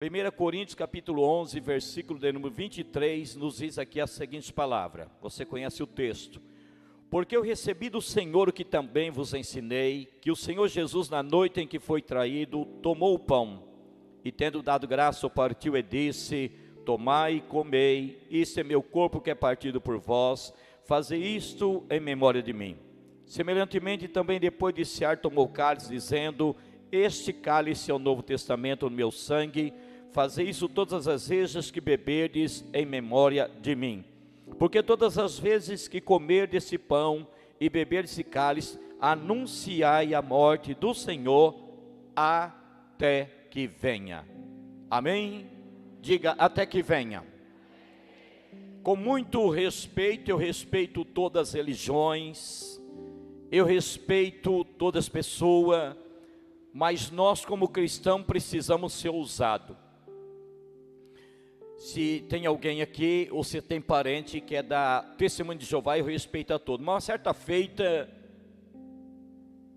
1 Coríntios capítulo 11, versículo de número 23, nos diz aqui a seguinte palavra. Você conhece o texto. Porque eu recebi do Senhor o que também vos ensinei, que o Senhor Jesus, na noite em que foi traído, tomou o pão, e tendo dado graça, o partiu e disse: tomai e comei, isto é meu corpo que é partido por vós, fazei isto em memória de mim. Semelhantemente também depois de cear tomou o cálice, dizendo: este cálice é o novo testamento no meu sangue, fazei isso todas as vezes que beberdes em memória de mim. Porque todas as vezes que comerdes esse pão e beberdes esse cálice, anunciai a morte do Senhor até que venha. Amém? Diga: até que venha. Com muito respeito, eu respeito todas as religiões, eu respeito todas as pessoas, mas nós como cristãos precisamos ser ousados. Se tem alguém aqui, ou se tem parente que é da Testemunho de Jeová, eu respeito a todos. Mas uma certa feita,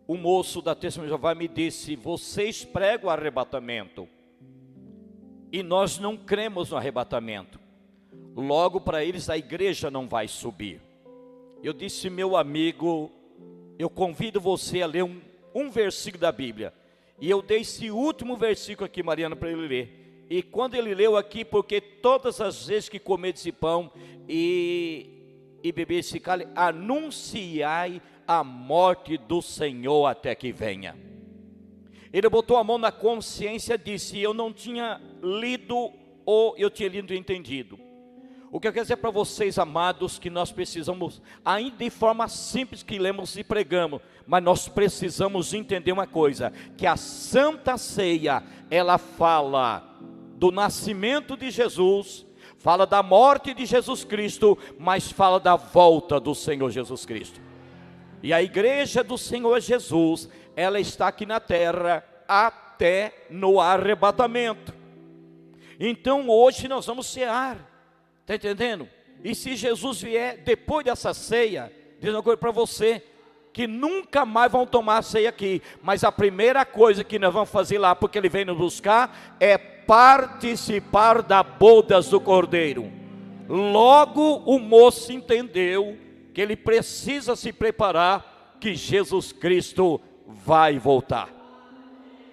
o moço da Testemunho de Jeová me disse: vocês pregam o arrebatamento, e nós não cremos no arrebatamento. Logo, para eles a igreja não vai subir. Eu disse: meu amigo, eu convido você a ler um versículo da Bíblia. E eu dei esse último versículo aqui, Mariana, para ele ler. E quando ele leu aqui: porque todas as vezes que comer esse pão e beber esse cálice, anunciai a morte do Senhor até que venha. Ele botou a mão na consciência e disse: eu não tinha lido, ou eu tinha lido e entendido. O que eu quero dizer para vocês, amados, que nós precisamos, ainda de forma simples que lemos e pregamos, mas nós precisamos entender uma coisa, que a Santa Ceia, ela fala do nascimento de Jesus, fala da morte de Jesus Cristo, mas fala da volta do Senhor Jesus Cristo. E a igreja do Senhor Jesus, ela está aqui na terra até no arrebatamento. Então hoje nós vamos cear. Está entendendo? E se Jesus vier depois dessa ceia, diz uma coisa para você, que nunca mais vão tomar a ceia aqui, mas a primeira coisa que nós vamos fazer lá, porque Ele vem nos buscar, é participar da bodas do Cordeiro. Logo o moço entendeu que ele precisa se preparar, que Jesus Cristo vai voltar.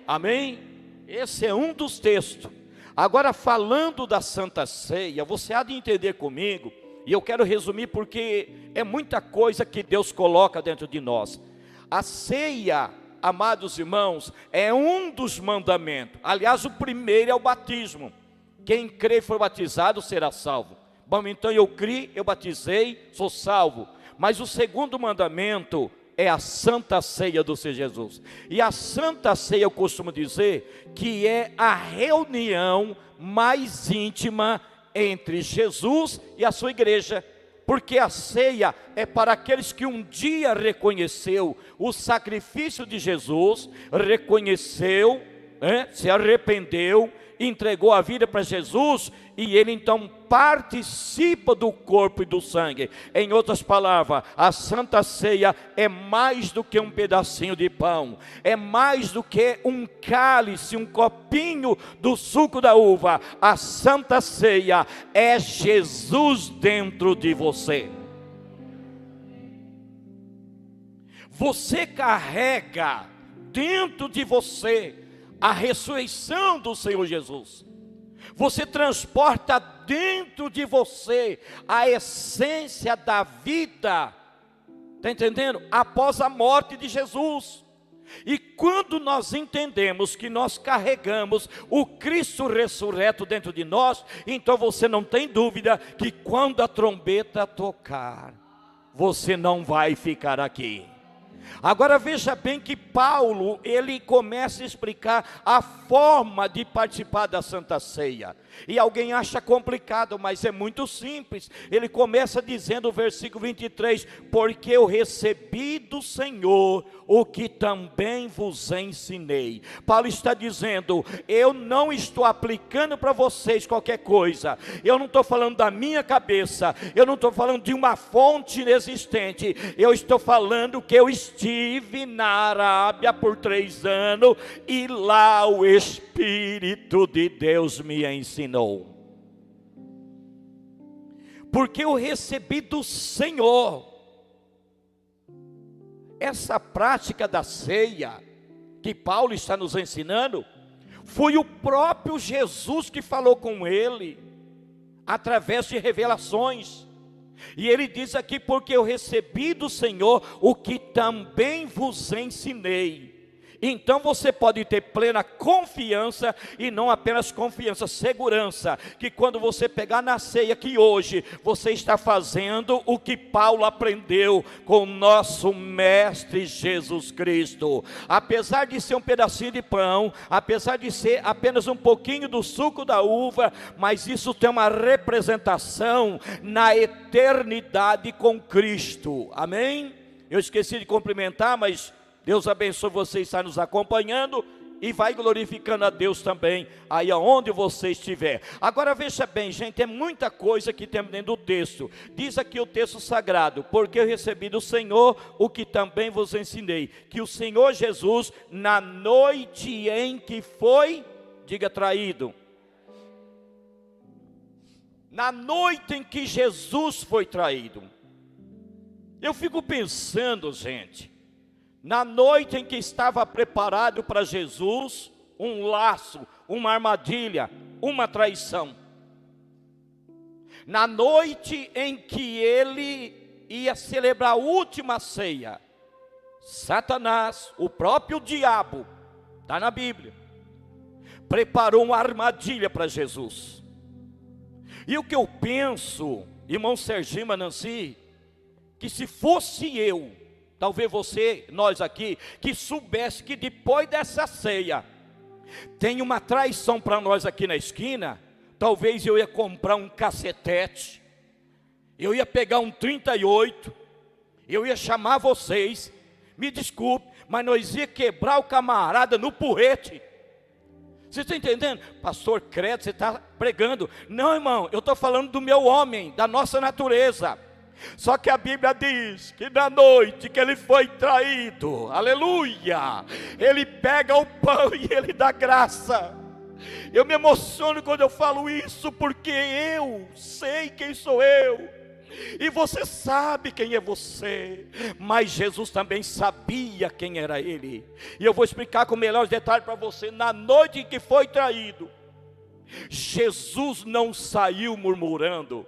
Amém? Esse é um dos textos. Agora, falando da Santa Ceia, você há de entender comigo, e eu quero resumir porque é muita coisa que Deus coloca dentro de nós. A ceia, amados irmãos, é um dos mandamentos. Aliás, o primeiro é o batismo. Quem crê e for batizado será salvo. Bom, então eu criei, eu batizei, sou salvo. Mas o segundo mandamento é a Santa Ceia do Senhor Jesus. E a Santa Ceia, eu costumo dizer, que é a reunião mais íntima entre Jesus e a sua igreja. Porque a ceia é para aqueles que um dia reconheceu o sacrifício de Jesus, reconheceu, se arrependeu, entregou a vida para Jesus, e ele então participa do corpo e do sangue. Em outras palavras, a Santa Ceia é mais do que um pedacinho de pão, é mais do que um cálice, um copinho do suco da uva. A Santa Ceia é Jesus dentro de você. Você carrega dentro de você a ressurreição do Senhor Jesus. Você transporta dentro de você a essência da vida, está entendendo? Após a morte de Jesus. E quando nós entendemos que nós carregamos o Cristo ressurreto dentro de nós, então você não tem dúvida que quando a trombeta tocar, você não vai ficar aqui. Agora veja bem que Paulo, ele começa a explicar a forma de participar da Santa Ceia. E alguém acha complicado, mas é muito simples. Ele começa dizendo o versículo 23, porque eu recebi do Senhor o que também vos ensinei. Paulo está dizendo, eu não estou aplicando para vocês qualquer coisa. Eu não estou falando da minha cabeça, eu não estou falando de uma fonte inexistente. Eu estou falando que eu estou estive na Arábia por 3 anos e lá o Espírito de Deus me ensinou. Porque eu recebi do Senhor. Essa prática da ceia que Paulo está nos ensinando, foi o próprio Jesus que falou com ele, através de revelações. E ele diz aqui: porque eu recebi do Senhor o que também vos ensinei. Então você pode ter plena confiança, e não apenas confiança, segurança, que quando você pegar na ceia que hoje, você está fazendo o que Paulo aprendeu com o nosso Mestre Jesus Cristo. Apesar de ser um pedacinho de pão, apesar de ser apenas um pouquinho do suco da uva, mas isso tem uma representação na eternidade com Cristo, amém? Eu esqueci de cumprimentar, mas Deus abençoe você, está nos acompanhando, e vai glorificando a Deus também, aí aonde você estiver. Agora veja bem, gente, é muita coisa que tem dentro do texto. Diz aqui o texto sagrado: porque eu recebi do Senhor o que também vos ensinei, que o Senhor Jesus, na noite em que foi, diga, traído, na noite em que Jesus foi traído. Eu fico pensando, gente, na noite em que estava preparado para Jesus um laço, uma armadilha, uma traição. Na noite em que ele ia celebrar a última ceia, Satanás, o próprio diabo, está na Bíblia, preparou uma armadilha para Jesus. E o que eu penso, irmão Serginho, Nancy, que se fosse eu, talvez você, nós aqui, que soubesse que depois dessa ceia tem uma traição para nós aqui na esquina, talvez eu ia comprar um cacetete, eu ia pegar um 38, eu ia chamar vocês, me desculpe, mas nós ia quebrar o camarada no porrete. Você está entendendo? Pastor, credo, você está pregando. Não, irmão, eu estou falando do meu homem, da nossa natureza. Só que a Bíblia diz que na noite que ele foi traído, aleluia, ele pega o pão e ele dá graça. Eu me emociono quando eu falo isso, porque eu sei quem sou eu, e você sabe quem é você, mas Jesus também sabia quem era ele. E eu vou explicar com melhores detalhes para você. Na noite em que foi traído, Jesus não saiu murmurando,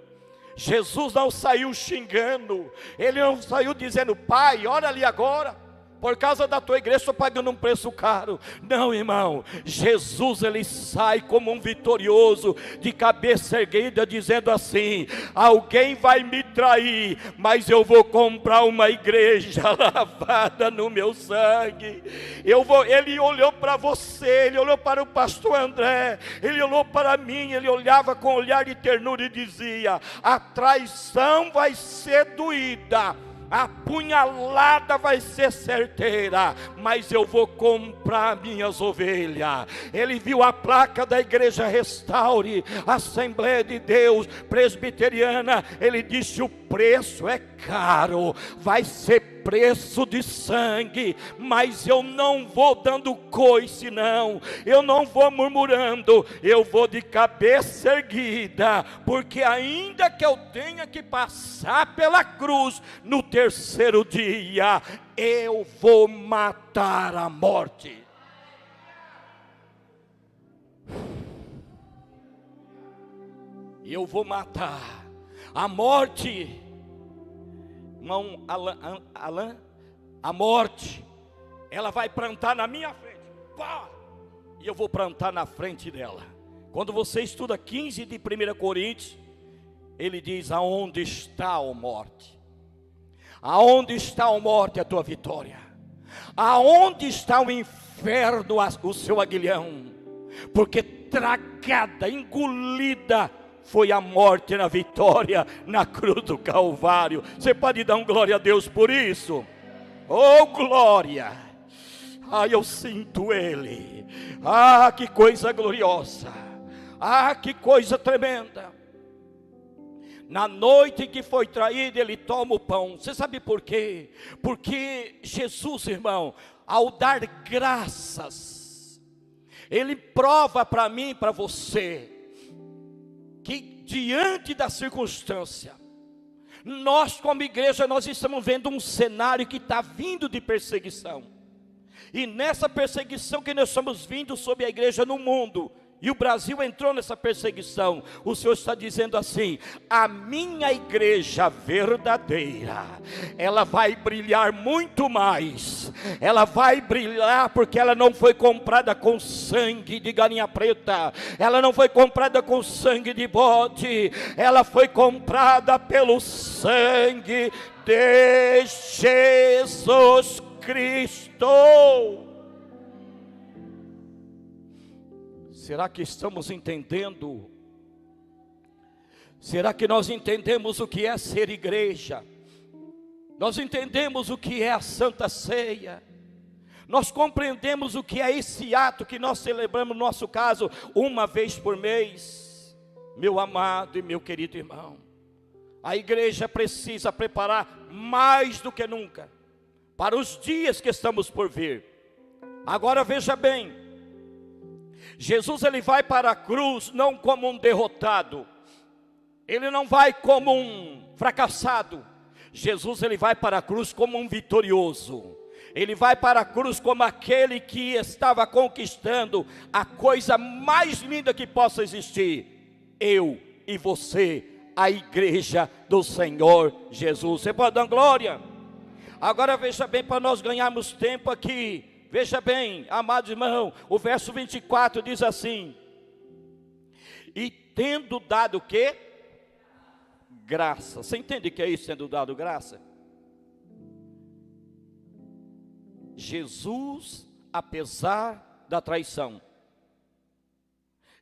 Jesus não saiu xingando, ele não saiu dizendo: pai, olha ali agora, por causa da tua igreja estou pagando um preço caro. Não, irmão, Jesus ele sai como um vitorioso, de cabeça erguida, dizendo assim: alguém vai me trair, mas eu vou comprar uma igreja lavada no meu sangue. Ele olhou para você, ele olhou para o pastor André, ele olhou para mim, ele olhava com olhar de ternura e dizia: a traição vai ser doída, a punhalada vai ser certeira, mas eu vou comprar minhas ovelhas. Ele viu a placa da igreja Restaure, Assembleia de Deus Presbiteriana. Ele disse: o preço é caro, vai ser preço de sangue, mas eu não vou dando coice não, eu não vou murmurando, eu vou de cabeça erguida, porque ainda que eu tenha que passar pela cruz, no terceiro dia, eu vou matar a morte. Eu vou matar a morte. Irmão Alain, a morte, ela vai plantar na minha frente, pá, e eu vou plantar na frente dela. Quando você estuda 15 de 1 Coríntios, ele diz: aonde está a morte? Aonde está a morte, a tua vitória? Aonde está o inferno, o seu aguilhão? Porque tragada, engolida foi a morte na vitória, na cruz do Calvário. Você pode dar um glória a Deus por isso? Oh, glória! Ah, eu sinto Ele. Ah, que coisa gloriosa! Ah, que coisa tremenda! Na noite em que foi traído, ele toma o pão. Você sabe por quê? Porque Jesus, irmão, ao dar graças, ele prova para mim e para você, que diante da circunstância, nós como igreja, nós estamos vendo um cenário que está vindo de perseguição. E nessa perseguição que nós estamos vindo sobre a igreja no mundo, e o Brasil entrou nessa perseguição, o Senhor está dizendo assim: a minha igreja verdadeira, ela vai brilhar muito mais. Ela vai brilhar porque ela não foi comprada com sangue de galinha preta, ela não foi comprada com sangue de bode, ela foi comprada pelo sangue de Jesus Cristo. Será que estamos entendendo? Será que nós entendemos o que é ser igreja? Nós entendemos o que é a Santa Ceia? Nós compreendemos o que é esse ato que nós celebramos, no nosso caso, uma vez por mês? Meu amado e meu querido irmão, a igreja precisa preparar mais do que nunca para os dias que estamos por vir. Agora veja bem, Jesus ele vai para a cruz não como um derrotado, ele não vai como um fracassado. Jesus ele vai para a cruz como um vitorioso. Ele vai para a cruz como aquele que estava conquistando a coisa mais linda que possa existir: eu e você, a igreja do Senhor Jesus. Você pode dar glória? Agora veja bem, para nós ganharmos tempo aqui, veja bem, amados irmãos, o verso 24 diz assim: e tendo dado o quê? Graça. Você entende o que é isso, tendo dado graça? Jesus, apesar da traição,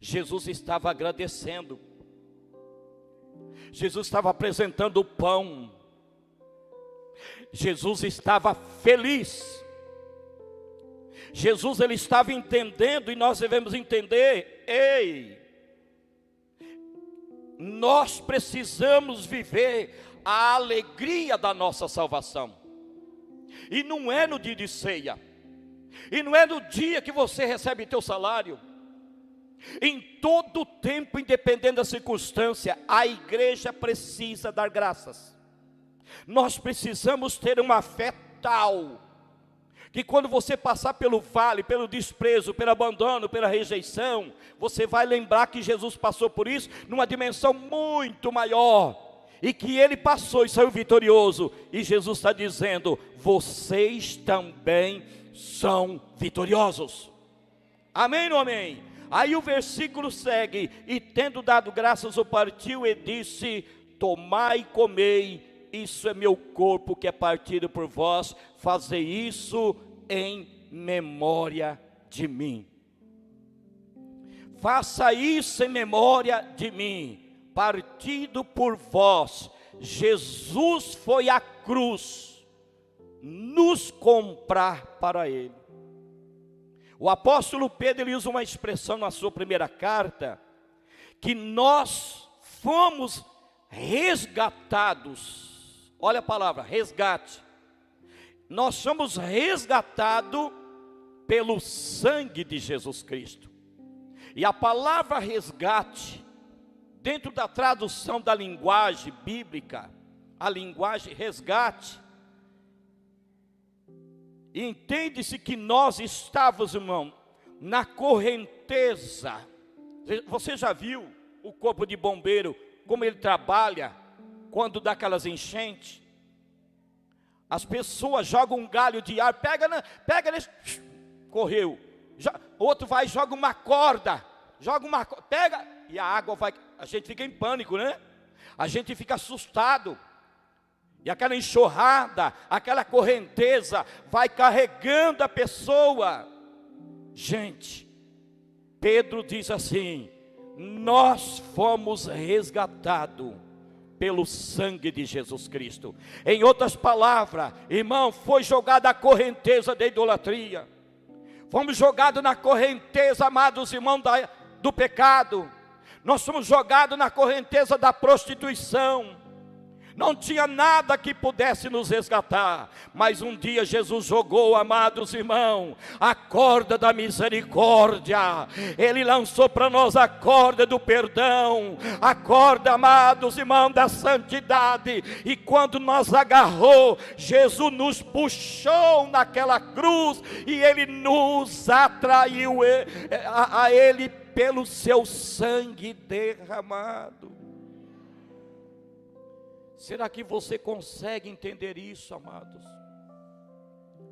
Jesus estava agradecendo. Jesus estava apresentando o pão. Jesus estava feliz. Jesus ele estava entendendo, e nós devemos entender: ei, nós precisamos viver a alegria da nossa salvação. E não é no dia de ceia, e não é no dia que você recebe teu salário. Em todo tempo, independente da circunstância, a igreja precisa dar graças. Nós precisamos ter uma fé tal, que quando você passar pelo vale, pelo desprezo, pelo abandono, pela rejeição, você vai lembrar que Jesus passou por isso numa dimensão muito maior, e que ele passou e saiu vitorioso. E Jesus está dizendo: vocês também são vitoriosos. Amém ou não amém? Aí o versículo segue: e tendo dado graças, o partiu e disse: tomai e comei, isso é meu corpo que é partido por vós, fazei isso em memória de mim. Faça isso em memória de mim. Partido por vós, Jesus foi à cruz nos comprar para ele. O apóstolo Pedro ele usa uma expressão na sua primeira carta, que nós fomos resgatados. Olha a palavra, resgate. Nós somos resgatados pelo sangue de Jesus Cristo. E a palavra resgate, dentro da tradução da linguagem bíblica, a linguagem resgate, entende-se que nós estávamos, irmão, na correnteza. Você já viu o corpo de bombeiro, como ele trabalha quando dá aquelas enchentes? As pessoas jogam um galho de ar, pega nesse, correu. Outro vai e joga uma corda, pega, e a água vai. A gente fica em pânico, né? A gente fica assustado. E aquela enxurrada, aquela correnteza vai carregando a pessoa. Gente, Pedro diz assim: nós fomos resgatados pelo sangue de Jesus Cristo. Em outras palavras, irmão, foi jogada a correnteza da idolatria. Fomos jogados na correnteza, amados irmãos, do pecado. Nós somos jogados na correnteza da prostituição. Não tinha nada que pudesse nos resgatar, mas um dia Jesus jogou, amados irmãos, a corda da misericórdia. Ele lançou para nós a corda do perdão, a corda, amados irmãos, da santidade. E quando nos agarrou, Jesus nos puxou naquela cruz e Ele nos atraiu a Ele pelo seu sangue derramado. Será que você consegue entender isso, amados?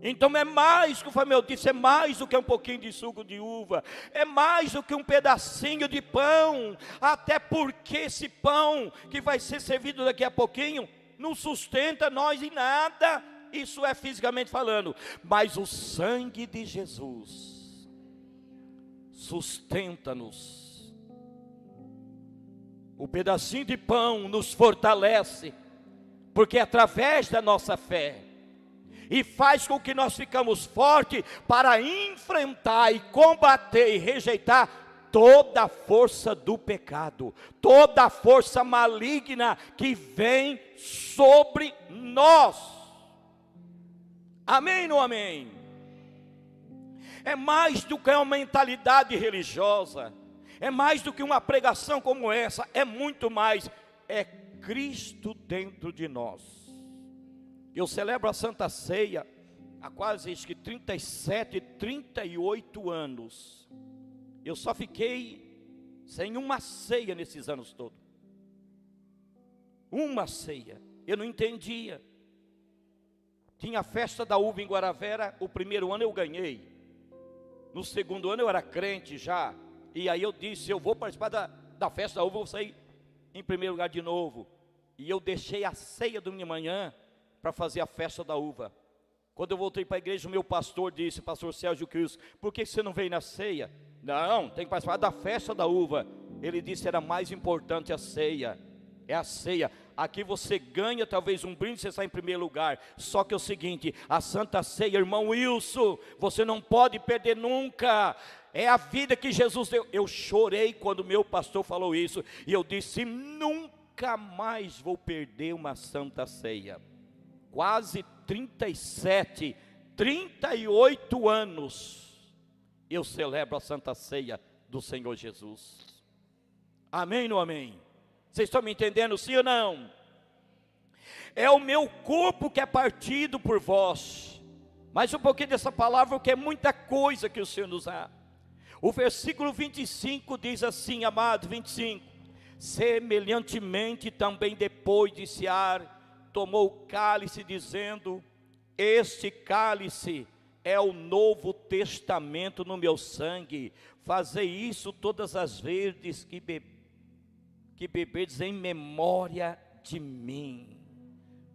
Então é mais, conforme eu disse, é mais do que um pouquinho de suco de uva, é mais do que um pedacinho de pão, até porque esse pão que vai ser servido daqui a pouquinho, não sustenta nós em nada, isso é fisicamente falando, mas o sangue de Jesus sustenta-nos. O pedacinho de pão nos fortalece, porque é através da nossa fé, e faz com que nós ficamos fortes para enfrentar e combater e rejeitar toda a força do pecado, toda a força maligna que vem sobre nós. Amém ou não amém? É mais do que uma mentalidade religiosa, é mais do que uma pregação como essa, é muito mais, é Cristo dentro de nós. Eu celebro a Santa Ceia há quase 37, 38 anos. Eu só fiquei sem uma ceia nesses anos todos. Uma ceia, eu não entendia. Tinha a festa da uva em Guaravera, o primeiro ano eu ganhei. No segundo ano eu era crente já. E aí eu disse, eu vou participar da festa da uva, vou sair em primeiro lugar de novo. E eu deixei a ceia domingo de manhã para fazer a festa da uva. Quando eu voltei para a igreja, o meu pastor disse, pastor Sérgio Cristo, por que você não veio na ceia? Não, tem que participar da festa da uva. Ele disse, era mais importante a ceia. É a ceia. Aqui você ganha talvez um brinde, você sai em primeiro lugar. Só que é o seguinte, a Santa Ceia, irmão Wilson, você não pode perder nunca. É a vida que Jesus deu. Eu chorei quando meu pastor falou isso. E eu disse, nunca mais vou perder uma Santa Ceia. Quase 37, 38 anos eu celebro a Santa Ceia do Senhor Jesus. Amém ou não amém? Vocês estão me entendendo, sim ou não? É o meu corpo que é partido por vós. Mais um pouquinho dessa palavra, porque é muita coisa que o Senhor nos dá. O versículo 25 diz assim, amado, 25. Semelhantemente também depois de cear, tomou o cálice dizendo, este cálice é o novo testamento no meu sangue. Fazei isso todas as vezes que beberdes em memória de mim.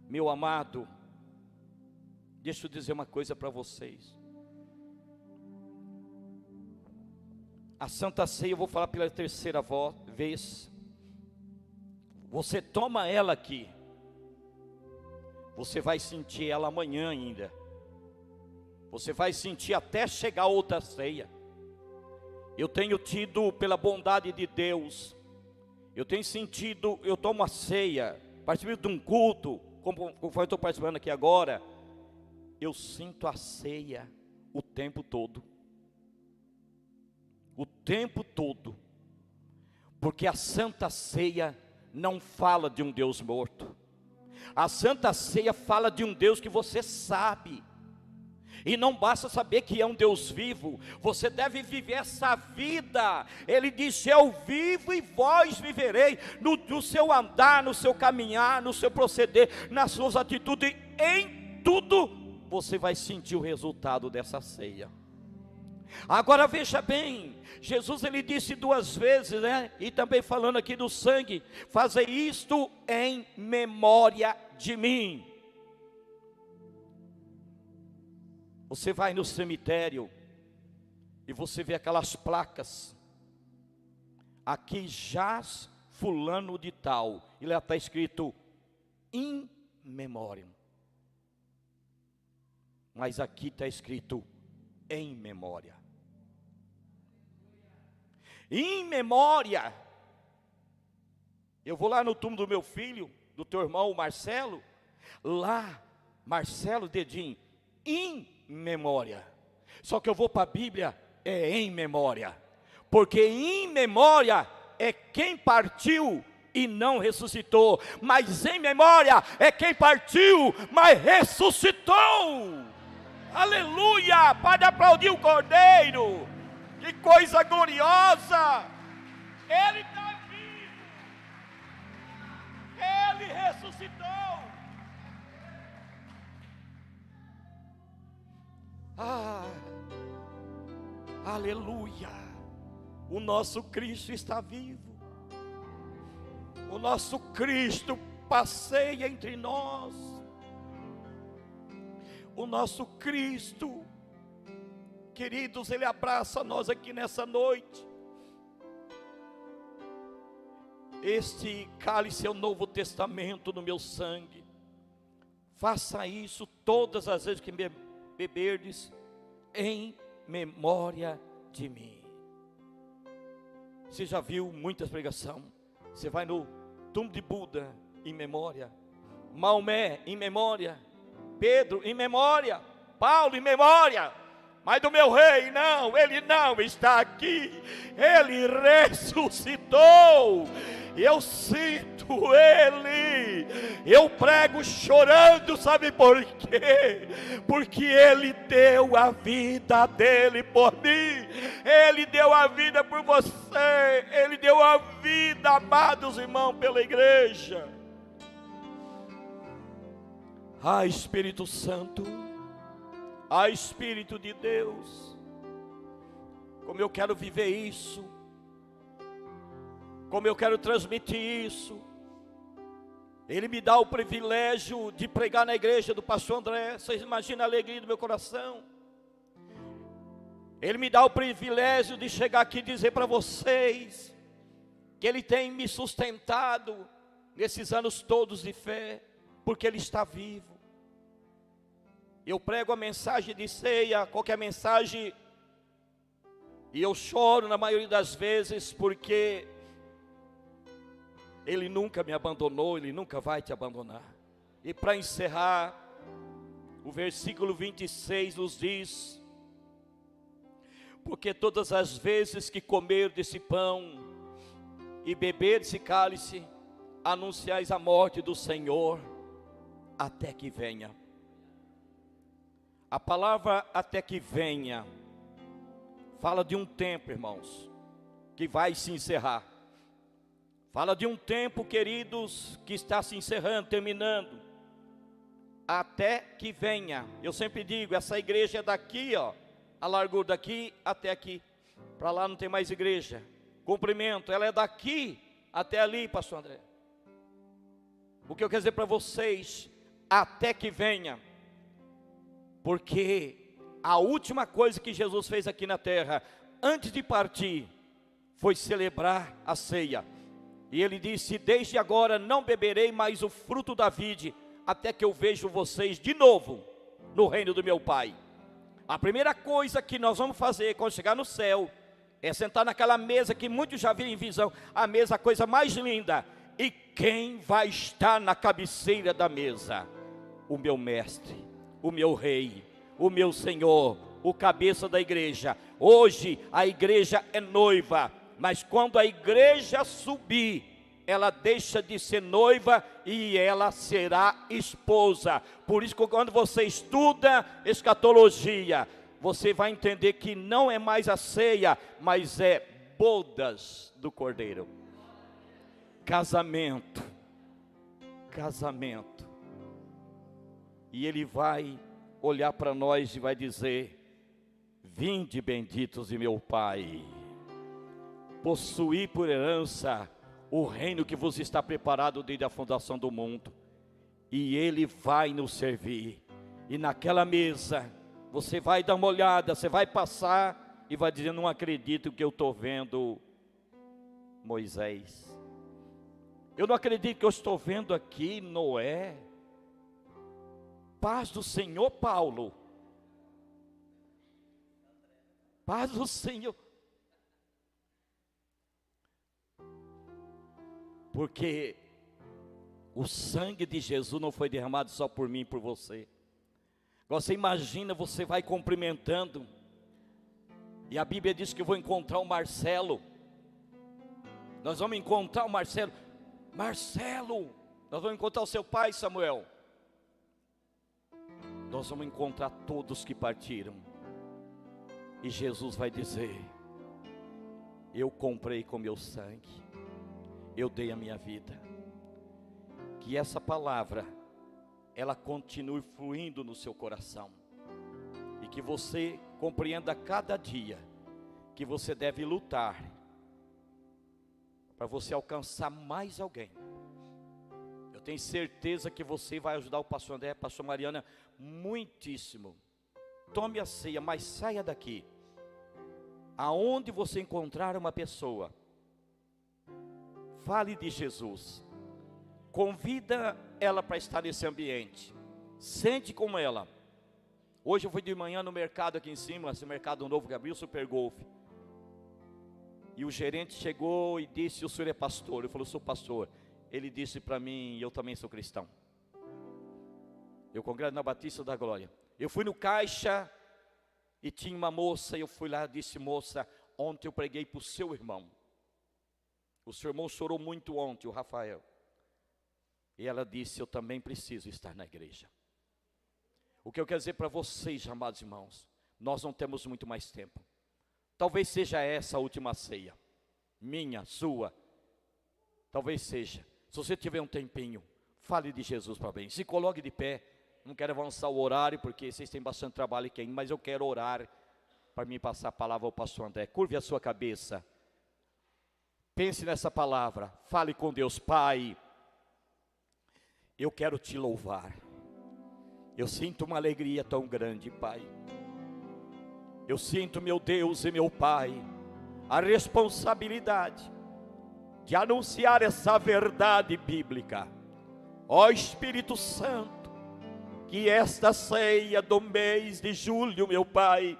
Meu amado, deixa eu dizer uma coisa para vocês. A Santa Ceia, eu vou falar pela terceira vez. Você toma ela aqui, você vai sentir ela amanhã ainda. Você vai sentir até chegar outra ceia. Eu tenho tido, pela bondade de Deus, eu tenho sentido, eu tomo a ceia, participando de um culto, conforme eu estou participando aqui agora, eu sinto a ceia o tempo todo. O tempo todo. Porque a Santa Ceia não fala de um Deus morto. A Santa Ceia fala de um Deus que você sabe. E não basta saber que é um Deus vivo, você deve viver essa vida. Ele disse, eu vivo e vós viverei, no seu andar, no seu caminhar, no seu proceder, nas suas atitudes, em tudo, você vai sentir o resultado dessa ceia. Agora veja bem, Jesus ele disse duas vezes, né? E também falando aqui do sangue, fazei isto em memória de mim. Você vai no cemitério e você vê aquelas placas, aqui jaz fulano de tal, e lá está escrito in memoriam, mas aqui está escrito em memória. Em memória Eu vou lá no túmulo do meu filho, do teu irmão Marcelo, lá, Marcelo Dedinho, em memória. Só que eu vou para a Bíblia, é em memória. Porque em memória é quem partiu e não ressuscitou. Mas em memória é quem partiu, mas ressuscitou. Aleluia! Pode aplaudir o Cordeiro. Que coisa gloriosa! Ele está vivo. Ele ressuscitou. Aleluia! O nosso Cristo está vivo. O nosso Cristo passeia entre nós. O nosso Cristo, queridos, Ele abraça nós aqui nessa noite. Este cálice é o Novo Testamento no meu sangue. Faça isso todas as vezes que beberdes, em memória de mim. Você já viu muitas pregações? Você vai no túmulo de Buda, em memória. Maomé, em memória. Pedro, em memória. Paulo, em memória. Mas do meu rei, não, ele não está aqui. Ele ressuscitou. Eu sinto ele. Eu prego chorando, sabe por quê? Porque ele deu a vida dele por mim. Ele deu a vida por você. Ele deu a vida, amados irmãos, pela igreja. Ah, Espírito Santo, ah, Espírito de Deus, como eu quero viver isso, como eu quero transmitir isso. Ele me dá o privilégio de pregar na igreja do pastor André. Vocês imaginam a alegria do meu coração? Ele me dá o privilégio de chegar aqui e dizer para vocês que Ele tem me sustentado nesses anos todos de fé, porque Ele está vivo. Eu prego a mensagem de ceia, qualquer mensagem, e eu choro na maioria das vezes, porque Ele nunca me abandonou, Ele nunca vai te abandonar. E para encerrar, o versículo 26 nos diz: porque todas as vezes que comer desse pão e beber desse cálice, anunciais a morte do Senhor, até que venha. A palavra até que venha fala de um tempo, irmãos, que vai se encerrar. Fala de um tempo, queridos, que está se encerrando, terminando. Até que venha. Eu sempre digo, essa igreja é daqui, ó, a largura daqui até aqui. Para lá não tem mais igreja. Comprimento, ela é daqui até ali, pastor André. O que eu quero dizer para vocês, até que venha. Porque a última coisa que Jesus fez aqui na terra, antes de partir, foi celebrar a ceia. E Ele disse: desde agora não beberei mais o fruto da vide, até que eu vejo vocês de novo no reino do meu Pai. A primeira coisa que nós vamos fazer quando chegar no céu, é sentar naquela mesa que muitos já viram em visão, a mesa, a coisa mais linda. E quem vai estar na cabeceira da mesa? O meu mestre, o meu rei, o meu Senhor, o cabeça da igreja. Hoje a igreja é noiva, mas quando a igreja subir, ela deixa de ser noiva e ela será esposa. Por isso que quando você estuda escatologia, você vai entender que não é mais a ceia, mas é bodas do Cordeiro. Casamento. Casamento. E Ele vai olhar para nós e vai dizer: vinde benditos de meu Pai, possuí por herança o reino que vos está preparado desde a fundação do mundo. E Ele vai nos servir. E naquela mesa, você vai dar uma olhada, você vai passar e vai dizer: não acredito que eu estou vendo Moisés. Eu não acredito que eu estou vendo aqui Noé. Paz do Senhor, Paulo. Paz do Senhor. porque o sangue de Jesus não foi derramado só por mim e por você. Você imagina, você vai cumprimentando, e a Bíblia diz que eu vou encontrar o Marcelo. Nós vamos encontrar o Marcelo. Marcelo, nós vamos encontrar o seu pai, Samuel. Nós vamos encontrar todos que partiram. E Jesus vai dizer: eu comprei com meu sangue, eu dei a minha vida. Que essa palavra, ela continue fluindo no seu coração. E que você compreenda a cada dia que você deve lutar para você alcançar mais alguém. Eu tenho certeza que você vai ajudar o pastor André, a pastor Mariana, muitíssimo. Tome a ceia, mas saia daqui. Aonde você encontrar uma pessoa, fale de Jesus. Convida ela para estar nesse ambiente. Sente com ela. Hoje eu fui de manhã no mercado aqui em cima, esse mercado novo que abriu, o Super Golf. E o gerente chegou e disse: o senhor é pastor? Eu falei: sou pastor. Ele disse para mim: eu também sou cristão. Eu congrego na Batista da Glória. Eu fui no caixa e tinha uma moça, e eu fui lá e disse: moça, ontem eu preguei para o seu irmão. O seu irmão chorou muito ontem, o Rafael. E ela disse: eu também preciso estar na igreja. O que eu quero dizer para vocês, amados irmãos, nós não temos muito mais tempo. Talvez seja essa a última ceia, minha, sua, talvez seja. Se você tiver um tempinho, fale de Jesus para bem, se coloque de pé. Não quero avançar o horário, porque vocês têm bastante trabalho aqui ainda, mas eu quero orar para me passar a palavra ao pastor André. Curve a sua cabeça, pense nessa palavra, fale com Deus. Pai, eu quero te louvar. Eu sinto uma alegria tão grande, Pai. Eu sinto, meu Deus e meu Pai, a responsabilidade de anunciar essa verdade bíblica. Ó Espírito Santo, que esta ceia do mês de julho, meu Pai,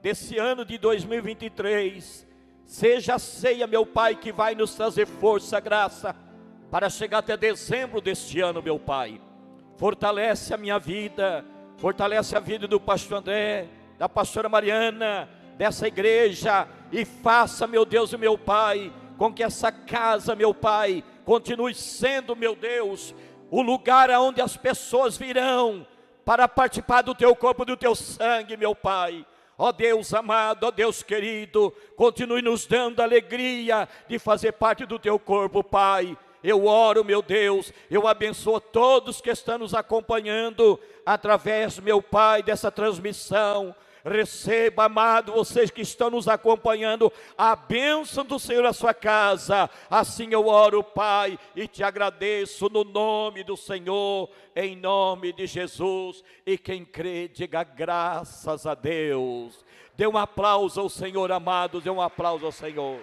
desse ano de 2023, seja a ceia, meu Pai, que vai nos trazer força, graça, para chegar até dezembro deste ano, meu Pai. Fortalece a minha vida, fortalece a vida do pastor André, da pastora Mariana, dessa igreja, e faça, meu Deus e meu Pai, com que essa casa, meu Pai, continue sendo, meu Deus, o lugar aonde as pessoas virão para participar do teu corpo e do teu sangue, meu Pai. Ó Deus amado, ó Deus querido, continue nos dando alegria de fazer parte do teu corpo, Pai. Eu oro, meu Deus, eu abençoo todos que estão nos acompanhando através, meu Pai, dessa transmissão. Receba, amado, vocês que estão nos acompanhando, a bênção do Senhor na sua casa. Assim eu oro, Pai, e te agradeço no nome do Senhor, em nome de Jesus. E quem crê, diga graças a Deus. Dê um aplauso ao Senhor, amados, dê um aplauso ao Senhor.